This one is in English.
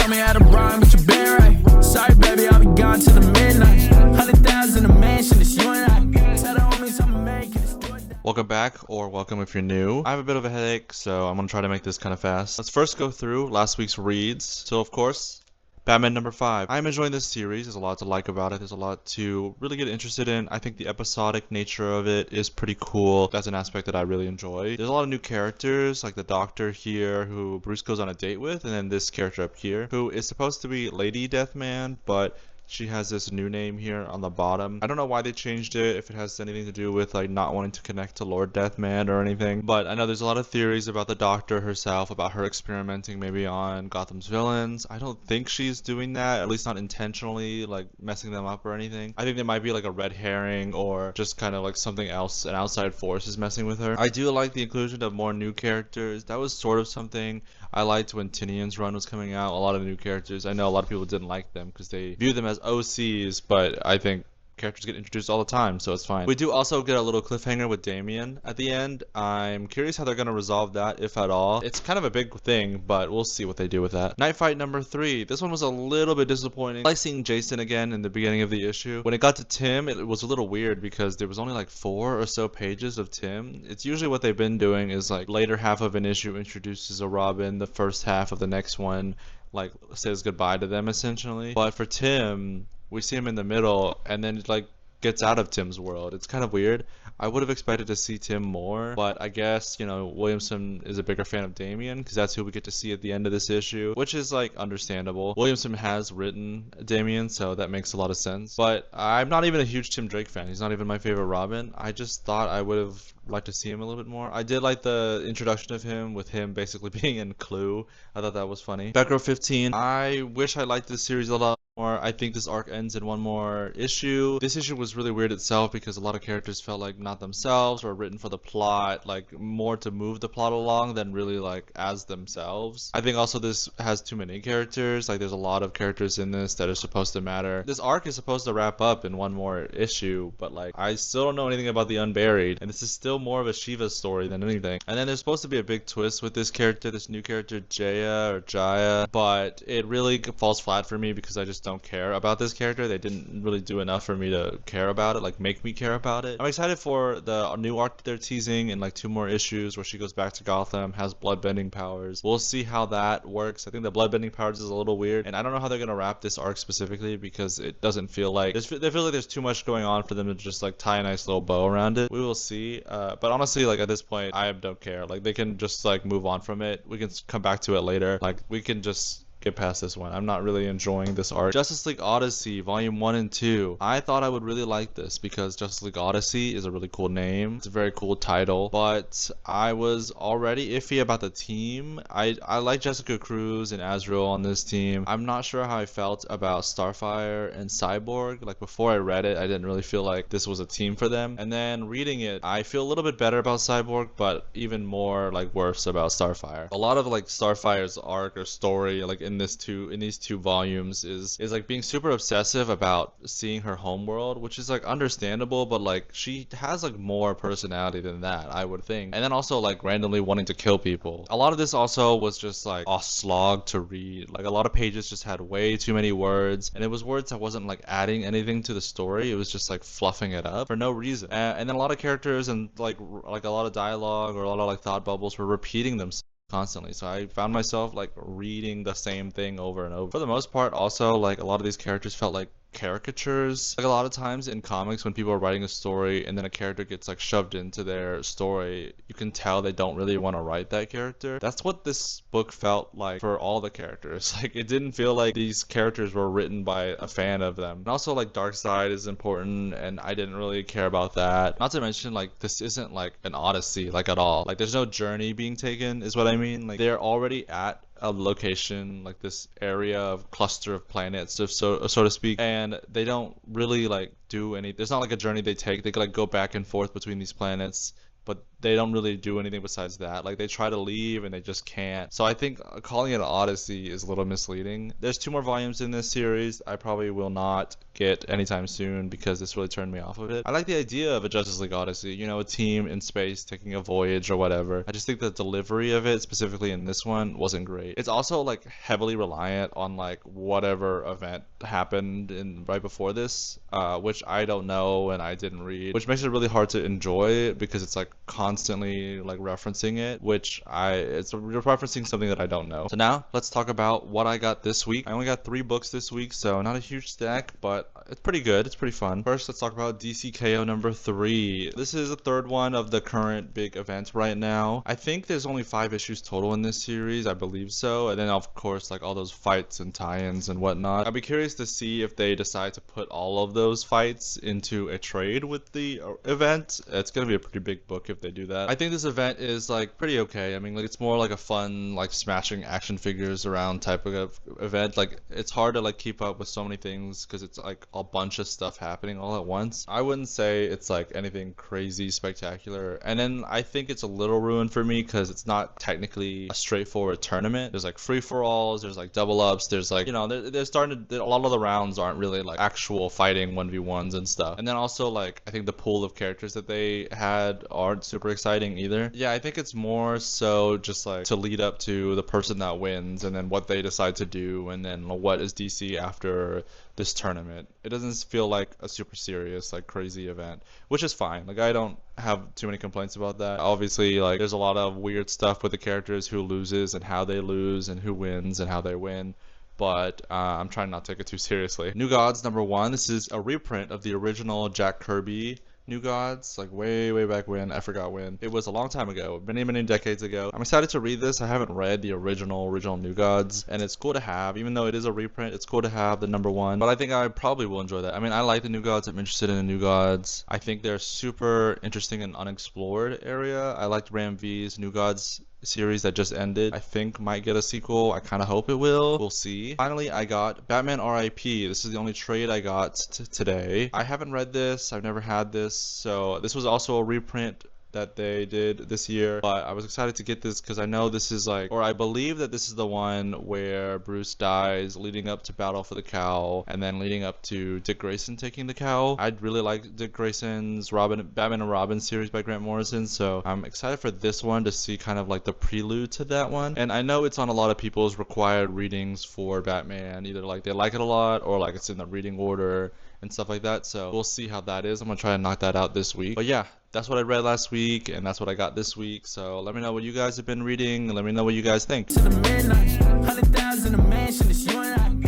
taught me how to rhyme with your bear right. Sorry, baby, I'll be gone till the midnight. 100,000 a mansion, it's you and I. Tell the homies I'ma make it. Welcome back, or welcome if you're new. I have a bit of a headache, so I'm gonna try to make this kind of fast. Let's first go through last week's reads. So, of course, Batman number 5. I'm enjoying this series. There's a lot to like about it. There's a lot to really get interested in. I think the episodic nature of it is pretty cool. That's an aspect that I really enjoy. There's a lot of new characters, like the Doctor here, who Bruce goes on a date with, and then this character up here, who is supposed to be Lady Deathman, but she has this new name here on the bottom. I don't know why they changed it, if it has anything to do with like not wanting to connect to Lord Deathman or anything. But I know there's a lot of theories about the Doctor herself, about her experimenting maybe on Gotham's villains. I don't think she's doing that, at least not intentionally, like messing them up or anything. I think there might be like a red herring or just kind of like something else, an outside force is messing with her. I do like the inclusion of more new characters. That was sort of something I liked when Tinian's run was coming out. A lot of new characters. I know a lot of people didn't like them because they view them as OCs, but I think characters get introduced all the time, so it's fine. We do also get a little cliffhanger with Damian at the end. I'm curious how they're going to resolve that, if at all. It's kind of a big thing, but we'll see what they do with that. Night Fight number 3. This one was a little bit disappointing. I like seeing Jason again in the beginning of the issue. When it got to Tim, it was a little weird because there was only like 4 or so pages of Tim. It's usually what they've been doing is like later half of an issue introduces a Robin, the first half of the next one like says goodbye to them essentially. But for Tim, we see him in the middle and then it like gets out of Tim's world. It's kind of weird. I would have expected to see Tim more, but I guess, you know, Williamson is a bigger fan of Damian because that's who we get to see at the end of this issue, which is like understandable. Williamson has written Damian, so that makes a lot of sense. But I'm not even a huge Tim Drake fan. He's not even my favorite Robin. I just thought I would have liked to see him a little bit more. I did like the introduction of him with him basically being in Clue. I thought that was funny. Batgirl 15. I wish I liked this series a lot more. I think this arc ends in one more issue. This issue was really weird itself because a lot of characters felt like not themselves or written for the plot, like more to move the plot along than really like as themselves. I think also this has too many characters. Like there's a lot of characters in this that are supposed to matter. This arc is supposed to wrap up in one more issue, but like I still don't know anything about the Unburied, and this is still more of a Shiva story than anything. And then there's supposed to be a big twist with this character, this new character Jaya, but it really falls flat for me because I just don't care about this character. They didn't really do enough for me to care about it, like make me care about it. I'm excited for the new arc that they're teasing in like 2 more issues where she goes back to Gotham, has bloodbending powers. We'll see how that works. I think the bloodbending powers is a little weird, and I don't know how they're gonna wrap this arc specifically because it doesn't feel like they feel like there's too much going on for them to just like tie a nice little bow around it. We will see, but honestly, like at this point, I don't care. Like they can just like move on from it. We can come back to it later. Like we can just get past this one. I'm not really enjoying this arc. Justice League Odyssey Volume 1 and 2. I thought I would really like this because Justice League Odyssey is a really cool name. It's a very cool title, but I was already iffy about the team. I like Jessica Cruz and Azrael on this team. I'm not sure how I felt about Starfire and Cyborg. Like before I read it, I didn't really feel like this was a team for them. And then reading it, I feel a little bit better about Cyborg, but even more like worse about Starfire. A lot of like Starfire's arc or story, like in these 2 volumes is like being super obsessive about seeing her homeworld, which is like understandable, but like she has like more personality than that, I would think. And then also like randomly wanting to kill people. A lot of this also was just like a slog to read. Like a lot of pages just had way too many words, and it was words that wasn't like adding anything to the story. It was just like fluffing it up for no reason. And then a lot of characters and like a lot of dialogue or a lot of like thought bubbles were repeating themselves constantly, so I found myself like reading the same thing over and over. For the most part, also like a lot of these characters felt like caricatures. Like a lot of times in comics when people are writing a story and then a character gets like shoved into their story, you can tell they don't really want to write that character. That's what this book felt like for all the characters. Like it didn't feel like these characters were written by a fan of them. And also like Darkseid is important, and I didn't really care about that. Not to mention like this isn't like an Odyssey like at all. Like there's no journey being taken is what I mean. Like they're already at a location, like this area of cluster of planets, so to speak, and they don't really like do any. There's not like a journey they take. They like go back and forth between these planets, but they don't really do anything besides that. Like, they try to leave and they just can't. So I think calling it an odyssey is a little misleading. There's 2 more volumes in this series. I probably will not get anytime soon because this really turned me off of it. I like the idea of a Justice League Odyssey, you know, a team in space taking a voyage or whatever. I just think the delivery of it, specifically in this one, wasn't great. It's also like heavily reliant on like whatever event happened in right before this, which I don't know and I didn't read, which makes it really hard to enjoy it because it's like constantly like referencing it, which it's referencing something that I don't know. So now let's talk about what I got this week. I only got 3 books this week, so not a huge stack, but it's pretty good. It's pretty fun. First, let's talk about DCKO number 3. This is the 3rd one of the current big events right now. I think there's only 5 issues total in this series. I believe so. And then of course like all those fights and tie-ins and whatnot. I'd be curious to see if they decide to put all of those fights into a trade with the event. It's gonna be a pretty big book if they do that. I think this event is like pretty okay. I mean, like, it's more like a fun like smashing action figures around type of event. Like, it's hard to like keep up with so many things because it's like a bunch of stuff happening all at once. I wouldn't say it's like anything crazy spectacular, and then I think it's a little ruined for me because it's not technically a straightforward tournament. There's like free-for-alls, there's like double ups, there's like, you know, they're starting to, a lot of the rounds aren't really like actual fighting 1v1s and stuff. And then also like I think the pool of characters that they had aren't super exciting either. Yeah, I think it's more so just like to lead up to the person that wins and then what they decide to do and then what is DC after this tournament. It doesn't feel like a super serious like crazy event, which is fine. Like, I don't have too many complaints about that. Obviously, like, there's a lot of weird stuff with the characters, who loses and how they lose and who wins and how they win, but I'm trying not to take it too seriously. New Gods number 1. This is a reprint of the original Jack Kirby New Gods, like way back when. I forgot when. It was a long time ago, many decades ago. I'm excited to read this. I haven't read the original New Gods, and it's cool to have, even though it is a reprint, it's cool to have the number 1. But I think I probably will enjoy that. I mean, I like the New Gods. I'm interested in the New Gods. I think they're super interesting and unexplored area. I liked Ram V's New Gods series that just ended. I think might get a sequel. I kind of hope it will. We'll see. Finally, I got Batman R.I.P. This is the only trade I got today. I haven't read this. I've never had this. So this was also a reprint that they did this year, but I was excited to get this because I know this is like, or I believe that this is the one where Bruce dies leading up to Battle for the Cowl and then leading up to Dick Grayson taking the cowl. I'd really like Dick Grayson's Batman and Robin series by Grant Morrison, so I'm excited for this one to see kind of like the prelude to that one. And I know it's on a lot of people's required readings for Batman, either like they like it a lot or like it's in the reading order and stuff like that, so we'll see how that is. I'm gonna try and knock that out this week. But yeah, that's what I read last week, and that's what I got this week. So let me know what you guys have been reading, and let me know what you guys think. To the midnight, 100,000 a mansion, it's you and I.